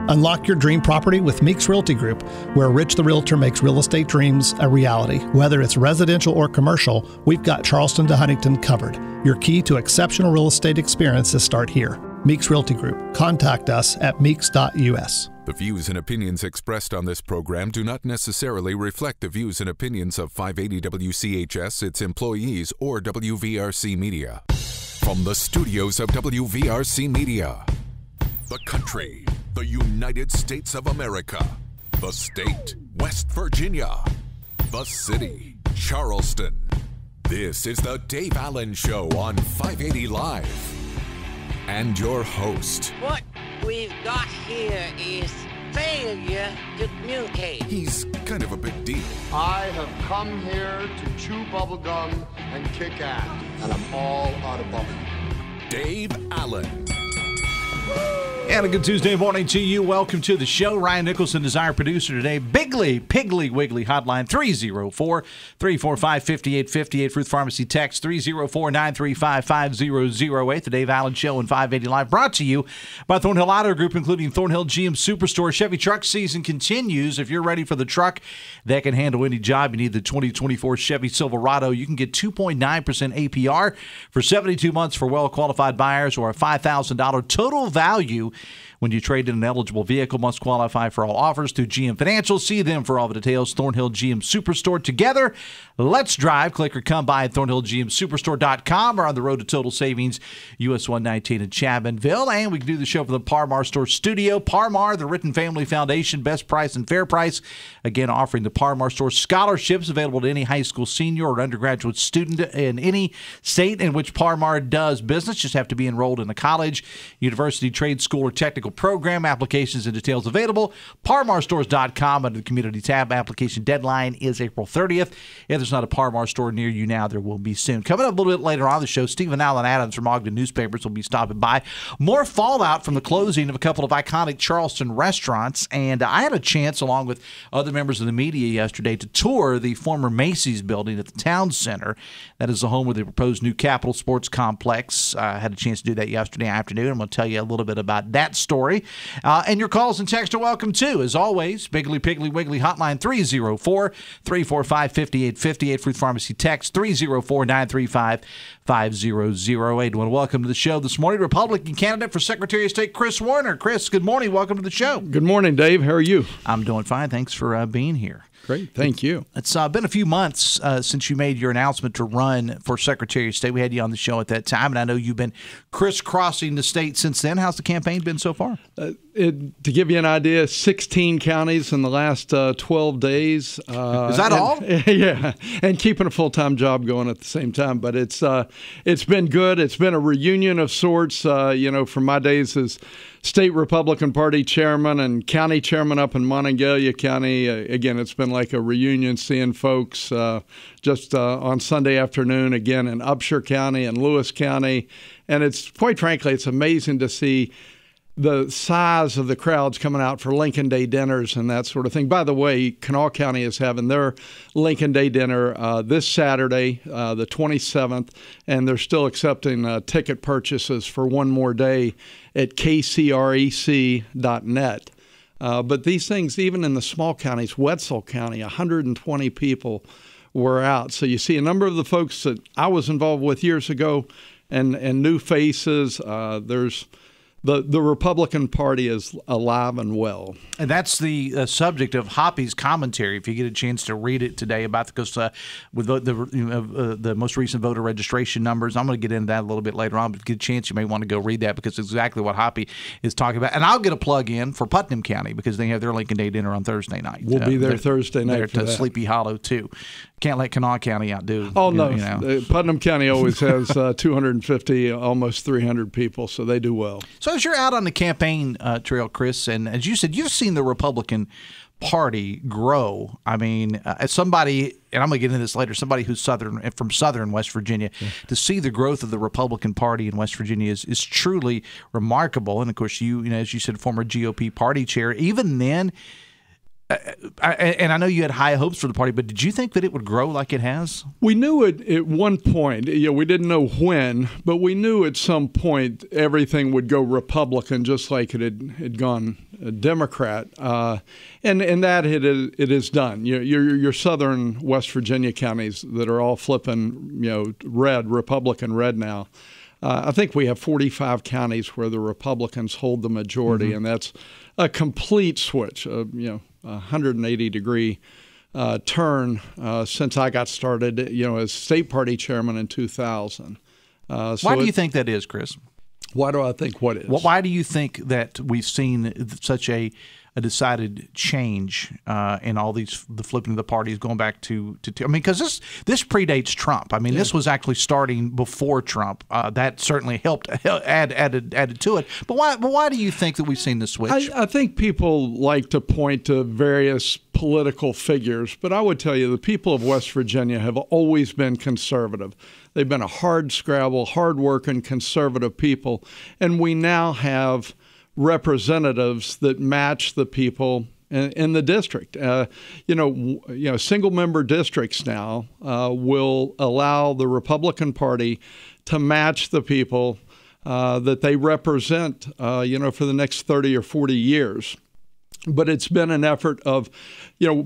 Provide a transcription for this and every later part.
Unlock your dream property with Meeks Realty Group, where Rich the Realtor makes real estate dreams a reality. Whether it's residential or commercial, we've got Charleston to Huntington covered. Your key to exceptional real estate experiences start here. Meeks Realty Group. Contact us at meeks.us. The views and opinions expressed on this program do not necessarily reflect the views and opinions of 580 WCHS, its employees, or WVRC Media. From the studios of WVRC Media, the country, the United States of America, the state, West Virginia, the city, Charleston. This is the Dave Allen Show on 580 Live. And your host. What we've got here is failure to communicate. He's kind of a big deal. I have come here to chew bubblegum and kick ass, and I'm all out of bubblegum. Dave Allen. And a good Tuesday morning to you. Welcome to the show. Ryan Nicholson is our producer today. Bigly, Piggly, Wiggly hotline 304-345-5858. Ruth Pharmacy text 304-935-5008. The Dave Allen Show and 580 Live brought to you by Thornhill Auto Group, including Thornhill GM Superstore. Chevy truck season continues. If you're ready for the truck that can handle any job, you need the 2024 Chevy Silverado. You can get 2.9% APR for 72 months for well-qualified buyers, or a $5,000 total value when you trade in an eligible vehicle. Must qualify for all offers through GM Financial. See them for all the details. Thornhill GM Superstore. Together, let's drive. Click or come by at thornhillgmsuperstore.com or on the road to total savings, US 119 in Chapmanville. And we can do the show from the Parmar Store Studio. Parmar, the Written Family Foundation, best price and fair price. Again, offering the Parmar Store scholarships available to any high school senior or undergraduate student in any state in which Parmar does business. Just have to be enrolled in a college, university, trade school, or technical program. Applications and details available. ParmarStores.com under the community tab. Application deadline is April 30th. If there's not a Parmar store near you now, there will be soon. Coming up a little bit later on the show, Stephen Allen Adams from Ogden Newspapers will be stopping by. More fallout from the closing of a couple of iconic Charleston restaurants. And I had a chance, along with other members of the media yesterday, to tour the former Macy's building at the Town Center. That is the home of the proposed new Capitol Sports Complex. I had a chance to do that yesterday afternoon. I'm going to tell you a little bit about that story. And your calls and texts are welcome too. As always, Bigly, Piggly, Wiggly hotline 304-345-5858. Ruth Pharmacy text 304-935-5008. I want to welcome to the show this morning Republican candidate for Secretary of State Kris Warner. Kris, good morning. Welcome to the show. Good morning, Dave. How are you? I'm doing fine. Thanks for being here. Great. Thank you. It's been a few months since you made your announcement to run for Secretary of State. We had you on the show at that time, and I know you've been crisscrossing the state since then. How's the campaign been so far? To give you an idea, 16 counties in the last 12 days. Is that all? Yeah, and keeping a full-time job going at the same time. But it's been good. It's been a reunion of sorts, from my days as State Republican Party chairman and county chairman up in Monongalia County. Again, it's been like a reunion, seeing folks just on Sunday afternoon, again, in Upshur County and Lewis County. And it's, quite frankly, it's amazing to see the size of the crowds coming out for Lincoln Day dinners and that sort of thing. By the way, Kanawha County is having their Lincoln Day dinner this Saturday, the 27th, and they're still accepting ticket purchases for one more day at kcrec.net. But these things, even in the small counties, Wetzel County, 120 people were out. So you see a number of the folks that I was involved with years ago and new faces. There's The Republican Party is alive and well. And that's the subject of Hoppy's commentary, if you get a chance to read it today, about because with the most recent voter registration numbers. I'm going to get into that a little bit later on, but get a chance, you may want to go read that because it's exactly what Hoppy is talking about. And I'll get a plug in for Putnam County because they have their Lincoln Day dinner on Thursday night. We'll be there Thursday night for that. Sleepy Hollow, too. Can't let Kanawha County outdo. Oh, no. Putnam County always has 250, almost 300 people, so they do well. So as you're out on the campaign trail, Kris, and as you said, you've seen the Republican Party grow. I mean, as somebody, and I'm going to get into this later, somebody who's from southern West Virginia, to see the growth of the Republican Party in West Virginia is truly remarkable. And, of course, you as you said, former GOP party chair. Even then, And I know you had high hopes for the party, but did you think that it would grow like it has? We knew it at one point. We didn't know when, but we knew at some point everything would go Republican, just like it had gone Democrat, and that it is done. Your southern West Virginia counties that are all flipping, red, Republican red now. I think we have 45 counties where the Republicans hold the majority, and that's a complete switch. 180-degree turn since I got started, as state party chairman in 2000. Why do you think that is, Kris? Why do I think what is? Why do you think that we've seen such a decided change in all the flipping of the parties going back to I mean, because this predates Trump. I mean, this was actually starting before Trump. That certainly helped added to it. But why do you think that we've seen this switch? I think people like to point to various political figures, but I would tell you the people of West Virginia have always been conservative. They've been a hard-scrabble, hard-working, conservative people, and we now have representatives that match the people in the district. Single-member districts now will allow the Republican Party to match the people that they represent, for the next 30 or 40 years. But it's been an effort of,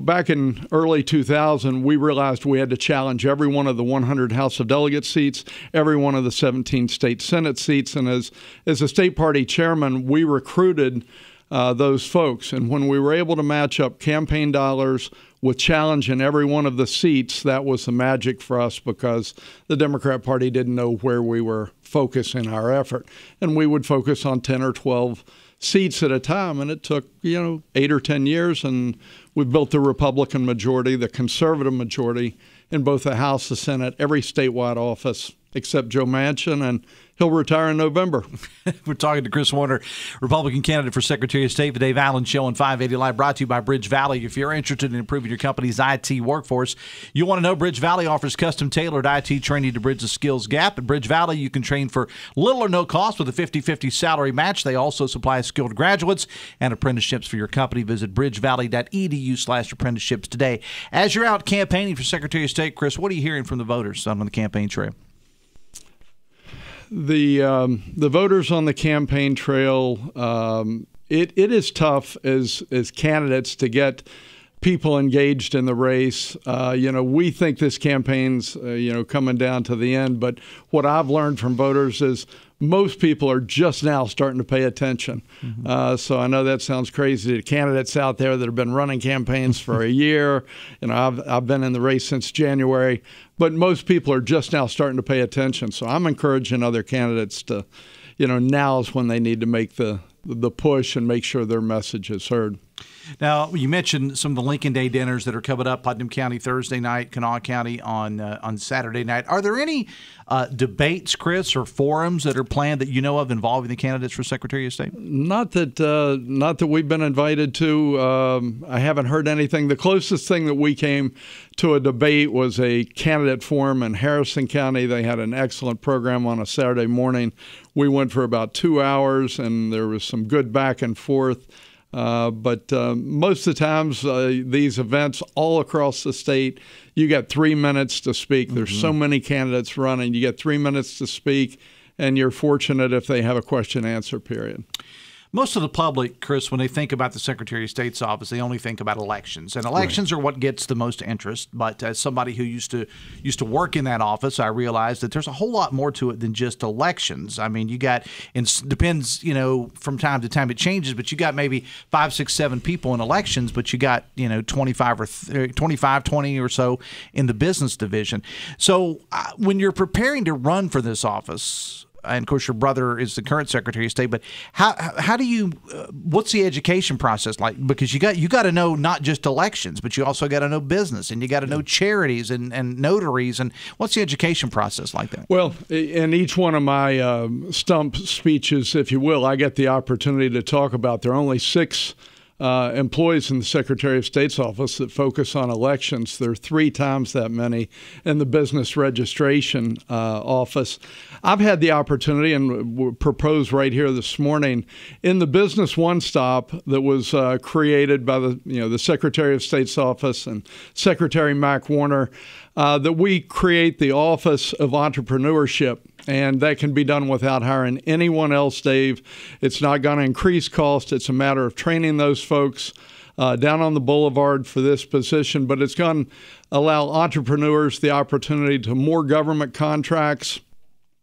back in early 2000, we realized we had to challenge every one of the 100 House of Delegates seats, every one of the 17 state Senate seats. And as a state party chairman, we recruited those folks. And when we were able to match up campaign dollars with challenge in every one of the seats, that was the magic for us, because the Democrat Party didn't know where we were focusing our effort. And we would focus on 10 or 12 seats at a time, and it took 8 or 10 years, and we've built the Republican majority, the conservative majority in both the House, the Senate, every statewide office except Joe Manchin, and he'll retire in November. We're talking to Kris Warner, Republican candidate for Secretary of State. The Dave Allen Show on 580 Live, brought to you by Bridge Valley. If you're interested in improving your company's IT workforce, you want to know Bridge Valley offers custom-tailored IT training to bridge the skills gap. At Bridge Valley, you can train for little or no cost with a 50-50 salary match. They also supply skilled graduates and apprenticeships for your company. Visit bridgevalley.edu/apprenticeships today. As you're out campaigning for Secretary of State, Kris, what are you hearing from the voters on the campaign trail? The voters on the campaign trail, it is tough as candidates to get people engaged in the race. We think this campaign's coming down to the end, but what I've learned from voters is most people are just now starting to pay attention. So I know that sounds crazy to candidates out there that have been running campaigns for a year. I've been in the race since January, but most people are just now starting to pay attention. So I'm encouraging other candidates to, now is when they need to make the push and make sure their message is heard. Now, you mentioned some of the Lincoln Day dinners that are coming up, Putnam County Thursday night, Kanawha County on Saturday night. Are there any debates, Kris, or forums that are planned that you know of involving the candidates for Secretary of State? Not that we've been invited to. I haven't heard anything. The closest thing that we came to a debate was a candidate forum in Harrison County. They had an excellent program on a Saturday morning. We went for about 2 hours, and there was some good back and forth. But most of the times, these events all across the state, you got 3 minutes to speak. There's so many candidates running. You get 3 minutes to speak, and you're fortunate if they have a question-answer period. Most of the public, Kris, when they think about the Secretary of State's office, they only think about elections, and elections are what gets the most interest. But as somebody who used to work in that office, I realized that there's a whole lot more to it than just elections. I mean, you got, it depends, from time to time it changes, but you got maybe 5, 6, 7 people in elections, but you got 25, 20 or so in the business division. So when you're preparing to run for this office, and of course your brother is the current Secretary of State, but how do you what's the education process like? Because you got to know not just elections, but you also got to know business, and you got to know charities and notaries, and what's the education process like that? Well, in each one of my stump speeches, if you will, I get the opportunity to talk about there are only 6 employees in the Secretary of State's office that focus on elections. There are 3 times that many in the business registration office. I've had the opportunity, and proposed right here this morning, in the Business One Stop that was created by the Secretary of State's office and Secretary Mac Warner, that we create the Office of Entrepreneurship. And that can be done without hiring anyone else, Dave. It's not going to increase cost. It's a matter of training those folks down on the boulevard for this position. But it's going to allow entrepreneurs the opportunity to more government contracts,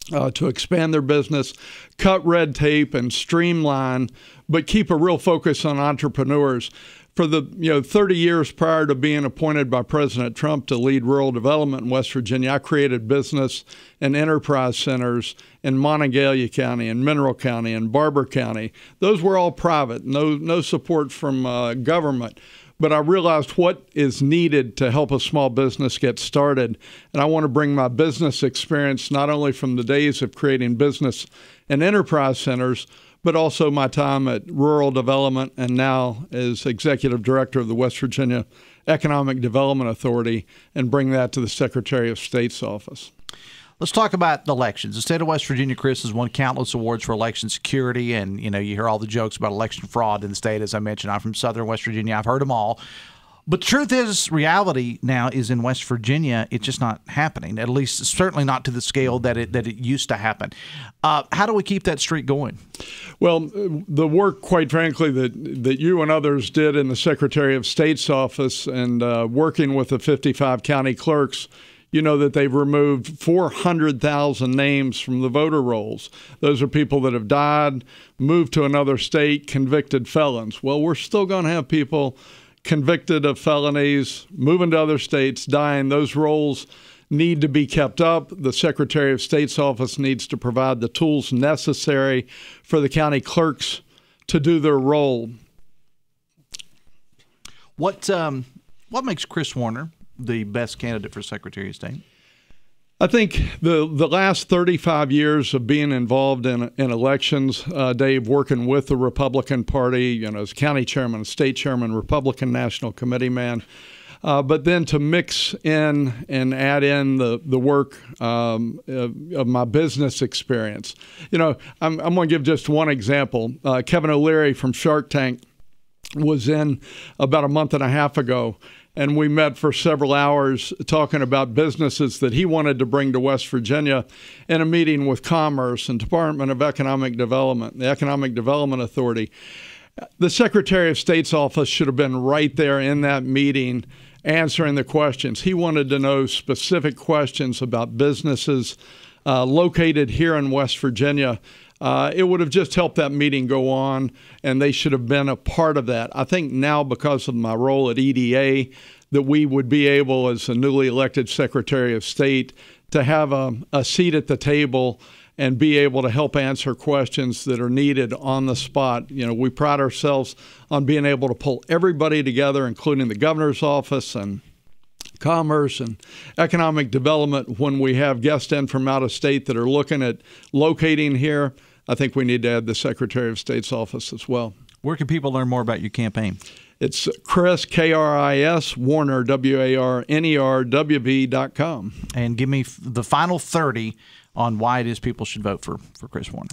to expand their business, cut red tape, and streamline, but keep a real focus on entrepreneurs. For the 30 years prior to being appointed by President Trump to lead rural development in West Virginia, I created business and enterprise centers in Monongalia County and Mineral County and Barber County. Those were all private, no support from government. But I realized what is needed to help a small business get started. And I want to bring my business experience not only from the days of creating business and enterprise centers, but also my time at rural development and now as executive director of the West Virginia Economic Development Authority, and bring that to the Secretary of State's office. Let's talk about elections. The state of West Virginia, Kris, has won countless awards for election security, and you hear all the jokes about election fraud in the state. As I mentioned, I'm from southern West Virginia. I've heard them all. But the truth is, reality now is in West Virginia, it's just not happening, at least certainly not to the scale that it used to happen. How do we keep that streak going? Well, the work, quite frankly, that you and others did in the Secretary of State's office and working with the 55 county clerks, you know that they've removed 400,000 names from the voter rolls. Those are people that have died, moved to another state, convicted felons. Well, we're still going to have people convicted of felonies, moving to other states, dying. Those rolls need to be kept up. The Secretary of State's office needs to provide the tools necessary for the county clerks to do their role. What makes Kris Warner the best candidate for Secretary of State? I think the last 35 years of being involved in elections, Dave, working with the Republican Party, as county chairman, state chairman, Republican National Committee man, but then to mix in and add in the work of my business experience. I'm going to give just one example. Kevin O'Leary from Shark Tank was in about a month and a half ago, and we met for several hours talking about businesses that he wanted to bring to West Virginia in a meeting with Commerce and Department of Economic Development, the Economic Development Authority. The Secretary of State's office should have been right there in that meeting answering the questions. He wanted to know specific questions about businesses located here in West Virginia. It would have just helped that meeting go on, and they should have been a part of that. I think now, because of my role at EDA, that we would be able, as a newly elected Secretary of State, to have a seat at the table and be able to help answer questions that are needed on the spot. We pride ourselves on being able to pull everybody together, including the governor's office and Commerce and Economic Development. When we have guests in from out of state that are looking at locating here, I think we need to add the Secretary of State's office as well. Where can people learn more about your campaign? It's Kris, K-R-I-S, Warner, WARNER.com. And give me the final 30 on why it is people should vote for Kris Warner.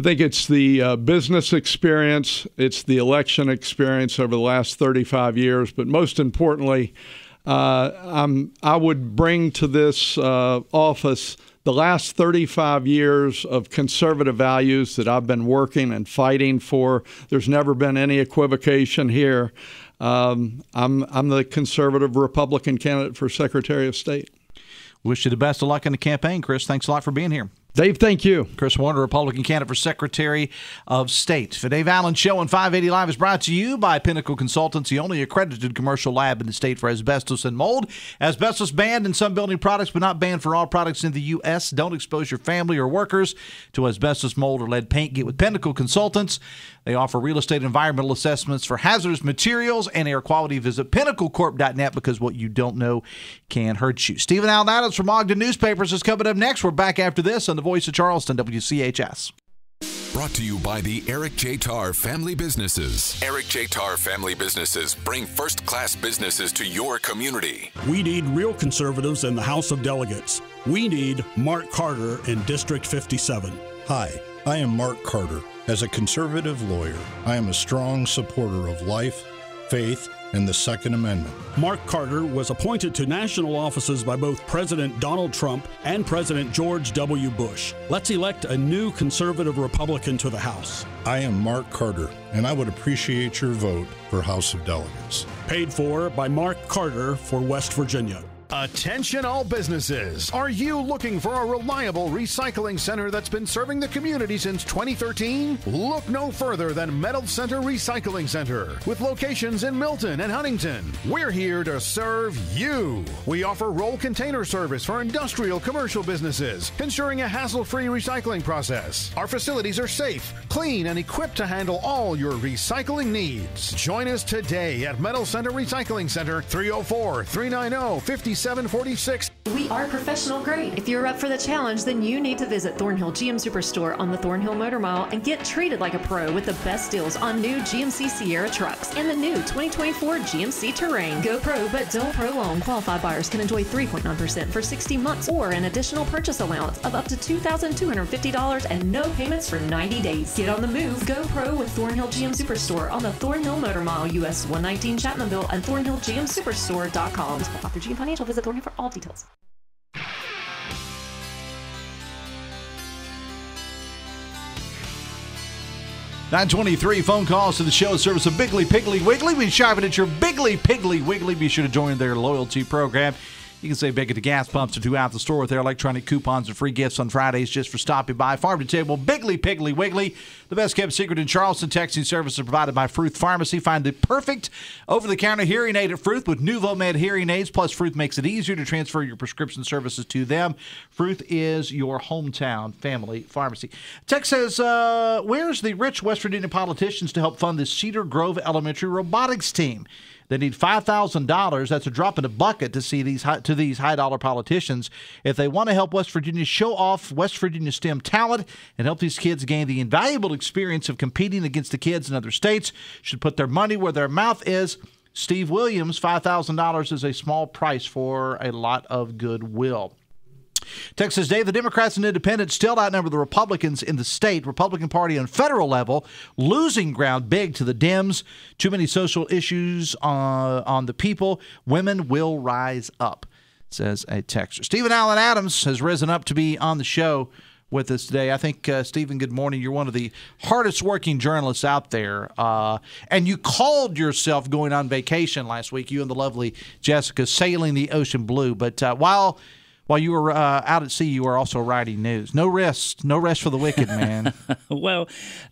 I think it's the business experience, it's the election experience over the last 35 years, but most importantly, I would bring to this office the last 35 years of conservative values that I've been working and fighting for. There's never been any equivocation here. I'm the conservative Republican candidate for Secretary of State. Wish you the best of luck in the campaign, Kris. Thanks a lot for being here. Dave, thank you. Kris Warner, Republican candidate for Secretary of State. The Dave Allen Show on 580 Live is brought to you by Pinnacle Consultants, the only accredited commercial lab in the state for asbestos and mold. Asbestos banned in some building products, but not banned for all products in the U.S. Don't expose your family or workers to asbestos, mold, or lead paint. Get with Pinnacle Consultants. They offer real estate environmental assessments for hazardous materials and air quality. Visit pinnaclecorp.net, because what you don't know can hurt you. Stephen Allen Adams from Ogden Newspapers is coming up next. We're back after this on the Voice of Charleston, WCHS. Brought to you by the Eric J. Tarr Family Businesses. Eric J. Tarr Family Businesses bring first-class businesses to your community. We need real conservatives in the House of Delegates. We need Mark Carter in District 57. Hi, I am Mark Carter. As a conservative lawyer, I am a strong supporter of life, faith, and the Second Amendment. Mark Carter was appointed to national offices by both President Donald Trump and President George W. Bush. Let's elect a new conservative Republican to the House. I am Mark Carter, and I would appreciate your vote for House of Delegates. Paid for by Mark Carter for West Virginia. Attention all businesses. Are you looking for a reliable recycling center that's been serving the community since 2013? Look no further than Metal Center Recycling Center, with locations in Milton and Huntington. We're here to serve you. We offer roll container service for industrial commercial businesses, ensuring a hassle-free recycling process. Our facilities are safe, clean, and equipped to handle all your recycling needs. Join us today at Metal Center Recycling Center, 304-390-5746. We are professional grade. If you're up for the challenge, then you need to visit Thornhill GM Superstore on the Thornhill Motor Mile and get treated like a pro with the best deals on new GMC Sierra trucks and the new 2024 GMC Terrain. Go pro, but don't prolong. Qualified buyers can enjoy 3.9% for 60 months or an additional purchase allowance of up to $2,250 and no payments for 90 days. Get on the move. Go pro with Thornhill GM Superstore on the Thornhill Motor Mile, US 119 Chapmanville, and ThornhillGMSuperstore.com. Author GM Financial. Visit Thornhill for all details. $923 phone calls to the show service of Biggly Piggly Wiggly. We shopping at your Biggly Piggly Wiggly. Be sure to join their loyalty program. You can save big at the gas pumps or throughout the store with their electronic coupons and free gifts on Fridays just for stopping by. Farm to Table, Biggly Piggly Wiggly. The best kept secret in Charleston. Texting services provided by Fruth Pharmacy. Find the perfect over-the-counter hearing aid at Fruth with Nuvomed hearing aids. Plus, Fruth makes it easier to transfer your prescription services to them. Fruth is your hometown family pharmacy. Text says, where's the rich West Virginia politicians to help fund the Cedar Grove Elementary robotics team? They need $5,000. That's a drop in the bucket to these high-dollar politicians. If they want to help West Virginia show off West Virginia STEM talent and help these kids gain the invaluable experience of competing against the kids in other states, should put their money where their mouth is. Steve Williams, $5,000 is a small price for a lot of goodwill. Texas Dave, the Democrats and Independents still outnumber the Republicans in the state. Republican Party on federal level losing ground big to the Dems. Too many social issues on the people. Women will rise up, says a texter. Stephen Allen Adams has risen up to be on the show with us today. I think, Stephen, good morning. You're one of the hardest working journalists out there. And you called yourself going on vacation last week, you and the lovely Jessica, sailing the ocean blue. But while you were out at sea, you were also writing news. No rest for the wicked, man. Well,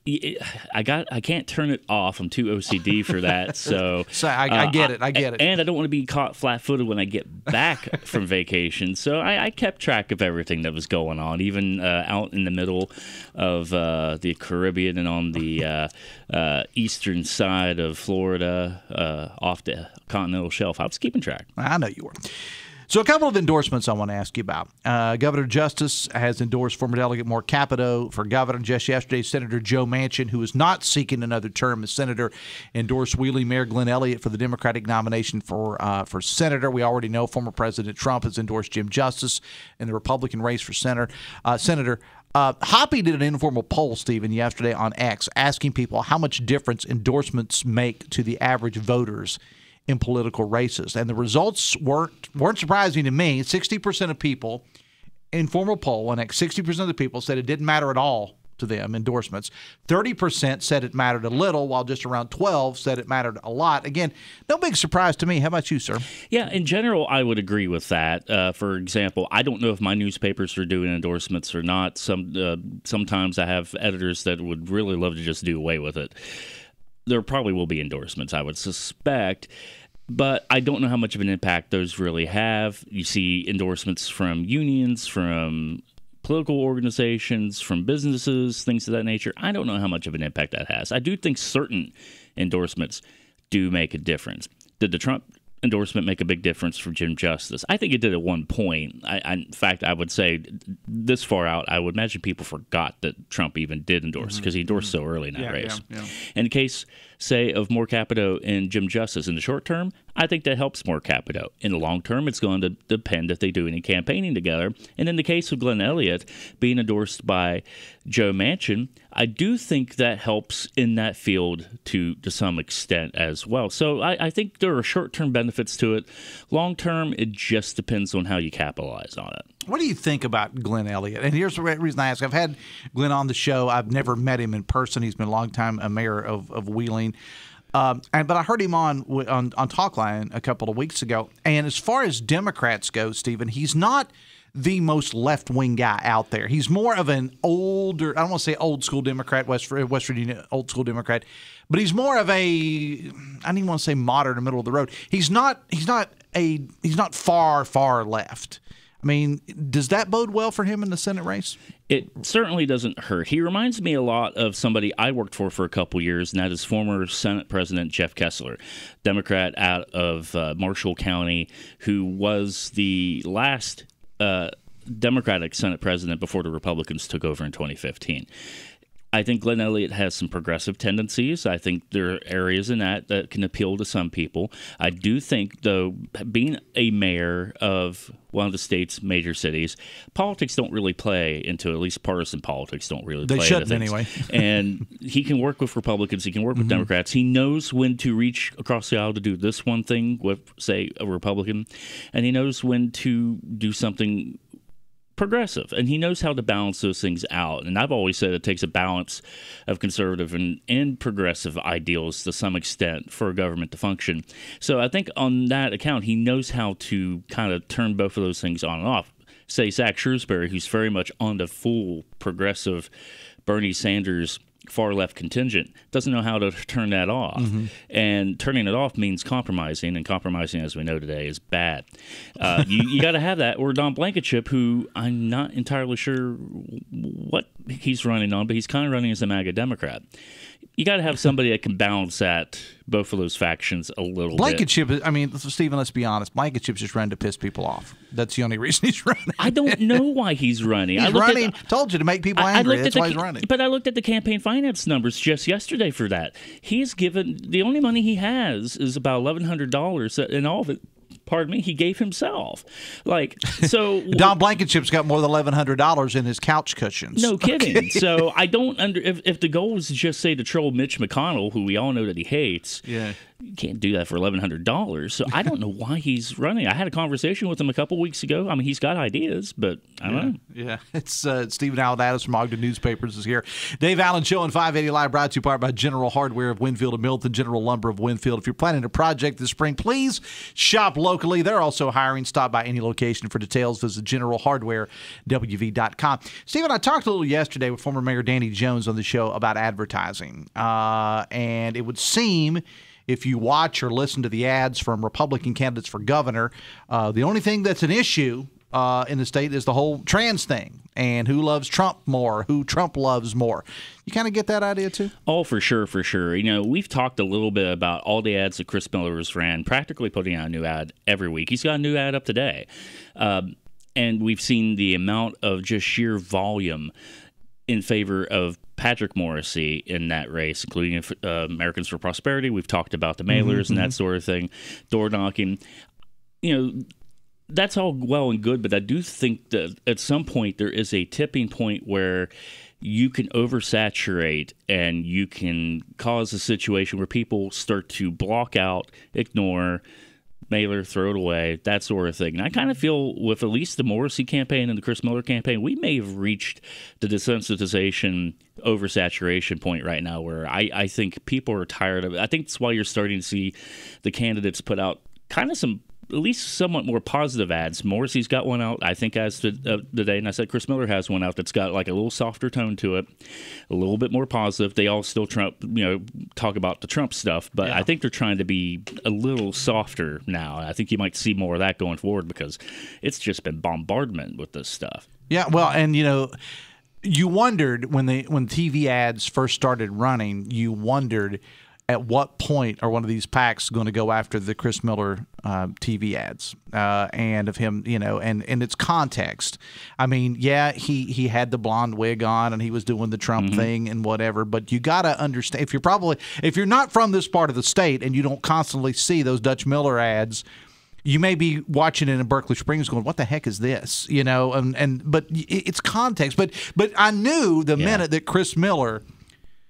I can't turn it off. I'm too OCD for that. So I get it. And I don't want to be caught flat-footed when I get back from vacation. So I kept track of everything that was going on, even out in the middle of the Caribbean and on the eastern side of Florida, off the continental shelf. I was keeping track. I know you were. So a couple of endorsements I want to ask you about. Governor Justice has endorsed former Delegate Mark Capito for governor. Just yesterday, Senator Joe Manchin, who is not seeking another term as senator, endorsed Wheeling Mayor Glenn Elliott for the Democratic nomination for senator. We already know former President Trump has endorsed Jim Justice in the Republican race for senator. Hoppy did an informal poll, Stephen, yesterday on X, asking people how much difference endorsements make to the average voters in political races. And the results weren't surprising to me. 60% of people, informal poll, and 60% of the people said it didn't matter at all to them, endorsements. 30% said it mattered a little, while just around 12% said it mattered a lot. Again, no big surprise to me. How about you, sir? Yeah, in general, I would agree with that. For example, I don't know if my newspapers are doing endorsements or not. Sometimes I have editors that would really love to just do away with it. There probably will be endorsements, I would suspect, but I don't know how much of an impact those really have. You see endorsements from unions, from political organizations, from businesses, things of that nature. I don't know how much of an impact that has. I do think certain endorsements do make a difference. Did the Trump endorsement make a big difference for Jim Justice? I think it did at one point. In fact, I would say this far out, I would imagine people forgot that Trump even did endorse because he endorsed so early in that race. In the case, say, of Moore Capito and Jim Justice, in the short term, I think that helps Moore Capito. In the long term, it's going to depend if they do any campaigning together. And in the case of Glenn Elliott being endorsed by Joe Manchin, I do think that helps in that field to some extent as well. So I think there are short-term benefits to it. Long-term, it just depends on how you capitalize on it. What do you think about Glenn Elliott? And here's the reason I ask. I've had Glenn on the show. I've never met him in person. He's been a long time a mayor of Wheeling. But I heard him on Talkline a couple of weeks ago. And as far as Democrats go, Stephen, he's not the most left-wing guy out there. He's more of an older, I don't want to say old school Democrat, West Virginia old school Democrat, but he's more of a, I don't even want to say modern or middle of the road. He's not far left. I mean, does that bode well for him in the Senate race? It certainly doesn't hurt. He reminds me a lot of somebody I worked for a couple years, and that is former Senate President Jeff Kessler, Democrat out of Marshall County, who was the last Democratic Senate president before the Republicans took over in 2015. I think Glenn Elliott has some progressive tendencies. I think there are areas in that can appeal to some people. I do think, though, being a mayor of one of the state's major cities, politics don't really play into, at least partisan politics don't really play into things. They shouldn't anyway. And he can work with Republicans. He can work with Democrats. He knows when to reach across the aisle to do this one thing with, say, a Republican, and he knows when to do something progressive, and he knows how to balance those things out. And I've always said it takes a balance of conservative and progressive ideals to some extent for a government to function. So I think on that account, he knows how to kind of turn both of those things on and off. Say Zach Shrewsbury, who's very much on the full progressive Bernie Sanders far left contingent, doesn't know how to turn that off. And turning it off means compromising, and compromising, as we know today, is bad. You got to have that. Or Don Blankenship, who I'm not entirely sure what he's running on, but he's kind of running as a MAGA Democrat. You got to have somebody that can balance that, both of those factions a little Blankenship, bit. I mean, Stephen, let's be honest. Blankenship's just running to piss people off. That's the only reason he's running. I don't know why he's running. He's running, told you, to make people angry. That's why he's running. But I looked at the campaign finance numbers just yesterday for that. He's given, the only money he has is about $1,100, and all of it, pardon me, he gave himself. So Don Blankenship's got more than $1,100 in his couch cushions. No kidding. Okay. So I don't if the goal is to just say to troll Mitch McConnell, who we all know that he hates. Yeah. You can't do that for $1,100. So I don't know why he's running. I had a conversation with him a couple weeks ago. I mean, he's got ideas, but I don't know. Yeah, it's Stephen Allen Adams from Ogden Newspapers is here. Dave Allen Show on 580 Live, brought to you part by General Hardware of Winfield and Milton, General Lumber of Winfield. If you're planning a project this spring, please shop locally. They're also hiring. Stop by any location for details. Visit generalhardwarewv.com. Stephen, I talked a little yesterday with former Mayor Danny Jones on the show about advertising, and it would seem, if you watch or listen to the ads from Republican candidates for governor, the only thing that's an issue in the state is the whole trans thing and who loves Trump more, who Trump loves more. You kind of get that idea too? Oh, for sure, for sure. You know, we've talked a little bit about all the ads that Chris Miller has ran, practically putting out a new ad every week. He's got a new ad up today. And we've seen the amount of just sheer volume in favor of Patrick Morrissey in that race, including Americans for Prosperity. We've talked about the mailers and that sort of thing, door knocking. You know, that's all well and good, but I do think that at some point there is a tipping point where you can oversaturate and you can cause a situation where people start to block out, ignore, mailer, throw it away, that sort of thing. And I kind of feel with at least the Morrissey campaign and the Chris Miller campaign, we may have reached the desensitization, oversaturation point right now where I think people are tired of it. I think that's why you're starting to see the candidates put out kind of some at least somewhat more positive ads. Morrissey's got one out, I think, as today, and I said Chris Miller has one out that's got like a little softer tone to it, a little bit more positive. They all still talk about the Trump stuff, but I think they're trying to be a little softer now. I think you might see more of that going forward because it's just been bombardment with this stuff. Yeah, well, and you wondered when TV ads first started running, you wondered, at what point are one of these PACs going to go after the Kris Miller TV ads and of him, and its context. I mean, yeah, he had the blonde wig on and he was doing the Trump thing and whatever, but you got to understand, if you're not from this part of the state and you don't constantly see those Dutch Miller ads, you may be watching it in Berkeley Springs going, what the heck is this? But it's context. But I knew the minute that Kris Miller,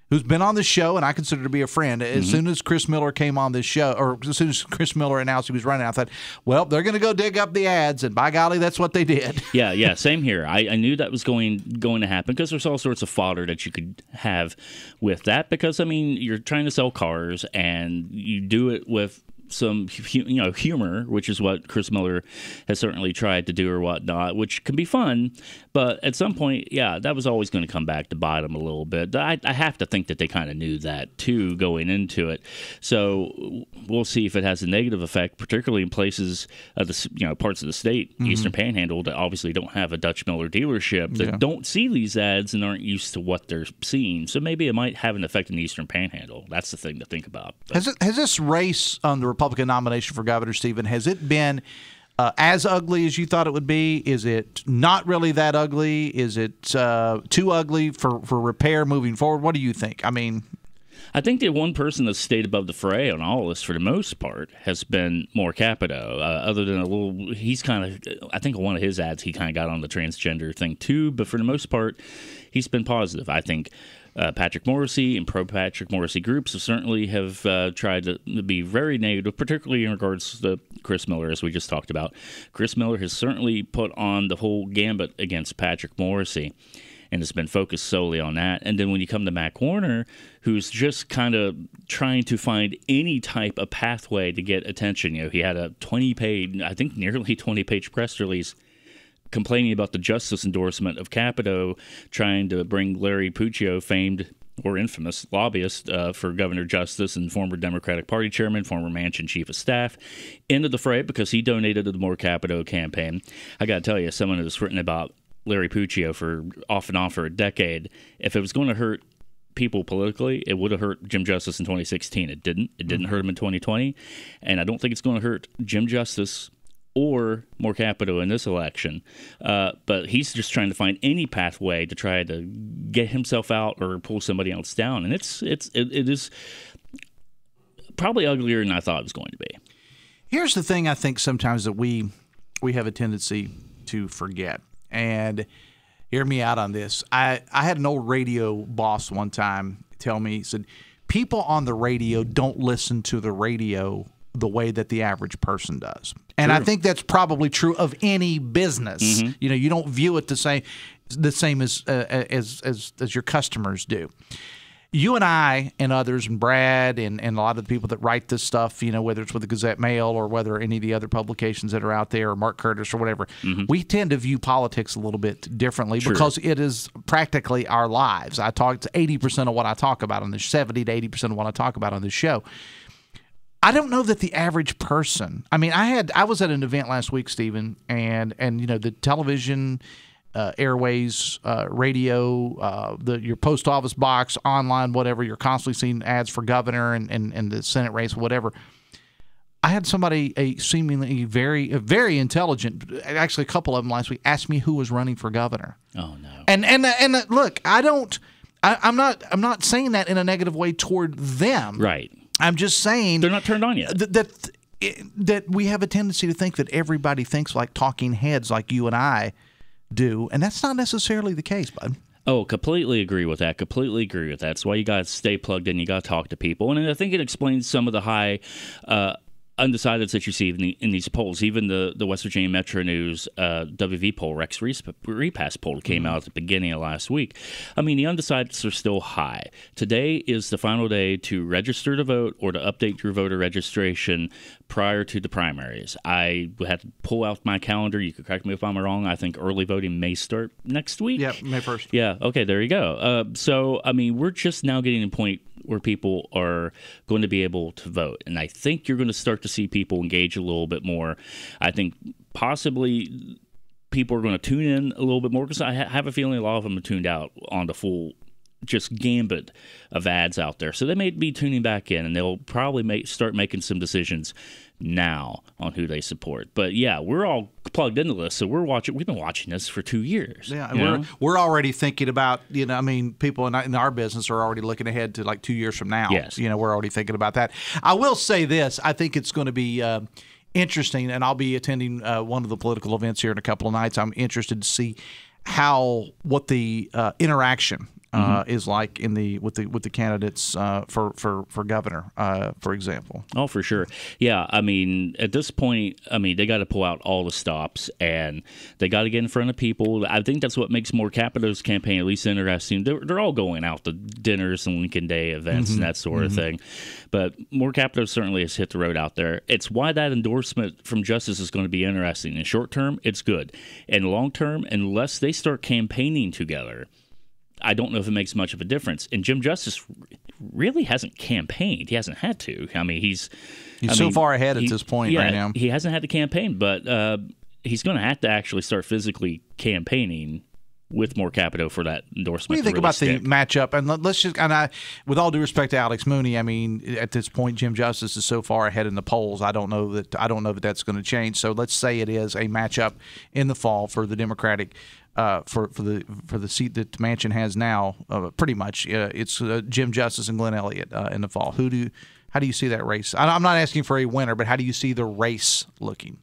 who's been on the show, and I consider to be a friend, as soon as Kris Miller came on this show, or as soon as Kris Miller announced he was running, I thought, well, they're going to go dig up the ads, and by golly, that's what they did. Yeah, same here. I knew that was going to happen because there's all sorts of fodder that you could have with that because, I mean, you're trying to sell cars, and you do it with some humor, which is what Kris Miller has certainly tried to do or whatnot, which can be fun. But at some point, that was always going to come back to bite them a little bit. I have to think that they kind of knew that too going into it. So we'll see if it has a negative effect, particularly in places of the parts of the state, Eastern Panhandle, that obviously don't have a Dutch Miller dealership, that don't see these ads and aren't used to what they're seeing. So maybe it might have an effect in the Eastern Panhandle. That's the thing to think about. Has this race on the Republican nomination for governor, Stephen, has it been as ugly as you thought it would be? Is it not really that ugly? Is it too ugly for repair moving forward? What do you think? I mean, I think the one person that's stayed above the fray on all of this for the most part has been More Capito. Other than he's kind of, I think one of his ads he kind of got on the transgender thing too, but for the most part, he's been positive. I think Patrick Morrissey and pro-Patrick Morrissey groups certainly have tried to be very negative, particularly in regards to Kris Miller, as we just talked about. Kris Miller has certainly put on the whole gambit against Patrick Morrissey, and it's been focused solely on that. And then when you come to Mac Warner, who's just kind of trying to find any type of pathway to get attention. He had a 20-page, I think nearly 20-page press release complaining about the justice endorsement of Capito, trying to bring Larry Puccio, famed or infamous lobbyist for Governor Justice and former Democratic Party chairman, former Manchin chief of staff, into the fray because he donated to the More Capito campaign. I got to tell you, someone who's written about Larry Puccio for off and on for a decade, if it was going to hurt people politically, it would have hurt Jim Justice in 2016. It didn't. It didn't hurt him in 2020, and I don't think it's going to hurt Jim Justice or More Capito in this election, but he's just trying to find any pathway to try to get himself out or pull somebody else down, and it is probably uglier than I thought it was going to be. Here's the thing: I think sometimes that we have a tendency to forget, and hear me out on this. I had an old radio boss one time tell me, he said, people on the radio don't listen to the radio the way that the average person does. And I think that's probably true of any business. You don't view it the same as your customers do. You and I and others, and Brad and a lot of the people that write this stuff, whether it's with the Gazette-Mail or whether any of the other publications that are out there, or Mark Curtis or whatever, we tend to view politics a little bit differently because it is practically our lives. I talk to 80% of what I talk about on this, 70 to 80% of what I talk about on this show. I don't know that the average person. I mean, I was at an event last week, Stephen, and the television, airways, radio, your post office box, online, whatever. You're constantly seeing ads for governor and the Senate race, whatever. I had somebody, a seemingly very intelligent, actually a couple of them last week, ask me who was running for governor. Oh no! And look, I'm not saying that in a negative way toward them. Right. I'm just saying they're not turned on yet. That we have a tendency to think that everybody thinks like talking heads, like you and I do, and that's not necessarily the case, bud. Oh, completely agree with that. Completely agree with that. That's why you got to stay plugged in. You got to talk to people, and I think it explains some of the high undecideds that you see in these polls. Even the West Virginia Metro News WV poll, Rex Repass poll, came out at the beginning of last week. I mean, the undecideds are still high. Today is the final day to register to vote or to update your voter registration prior to the primaries. I had to pull out my calendar. You could correct me if I'm wrong. I think early voting may start next week. Yeah, May 1st. Yeah, okay, there you go. So, I mean, we're just now getting to the point where people are going to be able to vote. And I think you're going to start to see people engage a little bit more. I think possibly people are going to tune in a little bit more because I have a feeling a lot of them are tuned out on the full just gambit of ads out there. So they may be tuning back in, and they'll probably start making some decisions now on who they support. But yeah, we're all plugged into this, so we've been watching this for 2 years. Yeah, and we're already thinking about, people in our business are already looking ahead to like 2 years from now. Yes. We're already thinking about that. I will say this, I think it's going to be interesting, and I'll be attending one of the political events here in a couple of nights. I'm interested to see what the interaction is like with the candidates for governor, for example. Oh, for sure. Yeah, I mean, at this point, they got to pull out all the stops, and they got to get in front of people. I think that's what makes More Capito's campaign at least interesting. They're all going out to dinners and Lincoln Day events and that sort of thing. But More Capito certainly has hit the road out there. It's why that endorsement from Justice is going to be interesting. In short term, it's good. In long term, unless they start campaigning together, I don't know if it makes much of a difference. And Jim Justice really hasn't campaigned. He hasn't had to. He's so far ahead at this point right now. He hasn't had to campaign, but he's going to have to actually start physically campaigning with More Capito for that endorsement. What do you think about the matchup? And let's just, with all due respect to Alex Mooney, at this point, Jim Justice is so far ahead in the polls. I don't know that that's going to change. So let's say it is a matchup in the fall for the Democratic. For the seat that Manchin has now, pretty much it's Jim Justice and Glenn Elliott in the fall. How do you see that race? I'm not asking for a winner, but how do you see the race looking?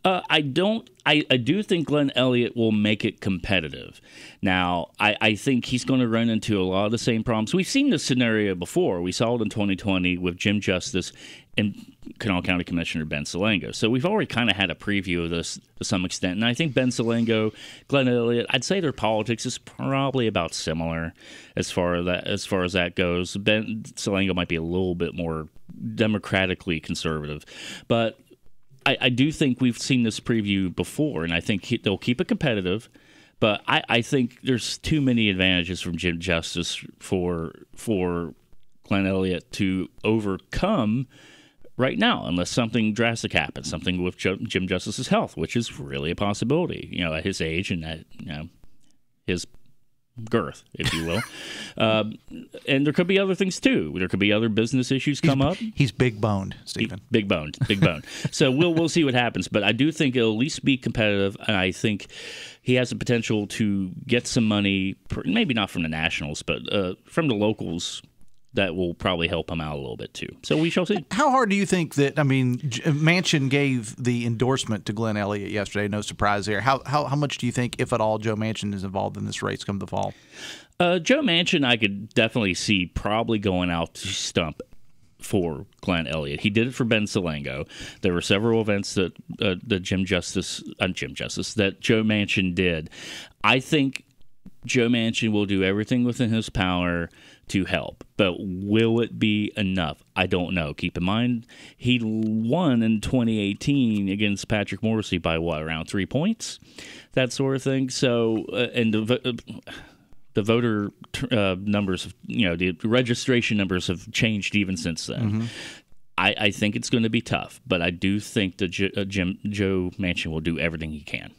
I do think Glenn Elliott will make it competitive. Now, I think he's going to run into a lot of the same problems. We've seen this scenario before. We saw it in 2020 with Jim Justice and Kanawha County Commissioner Ben Salango. So we've already kind of had a preview of this to some extent. And I think Ben Salango, Glenn Elliott, I'd say their politics is probably about similar as far as that goes. Ben Salango might be a little bit more democratically conservative, but I do think we've seen this preview before, and I think they'll keep it competitive. But I think there's too many advantages from Jim Justice for Glenn Elliott to overcome right now, unless something drastic happens, something with Jim Justice's health, which is really a possibility, at his age and at his girth, if you will. And there could be other things too. There could be other business issues come up. He's big boned, Stephen. Big boned. So we'll see what happens. But I do think it'll at least be competitive, and I think he has the potential to get some money, maybe not from the nationals, but from the locals. That will probably help him out a little bit too. So we shall see. How hard do you think that? Manchin gave the endorsement to Glenn Elliott yesterday. No surprise there. How much do you think, if at all, Joe Manchin is involved in this race come the fall? Joe Manchin, I could definitely see probably going out to stump for Glenn Elliott. He did it for Ben Salango. There were several events that that Joe Manchin did. I think Joe Manchin will do everything within his power to help, but will it be enough? I don't know. Keep in mind, he won in 2018 against Patrick Morrissey by around 3 points, that sort of thing. So, and the voter numbers, the registration numbers have changed even since then. I think it's going to be tough, but I do think that Joe Manchin will do everything he can.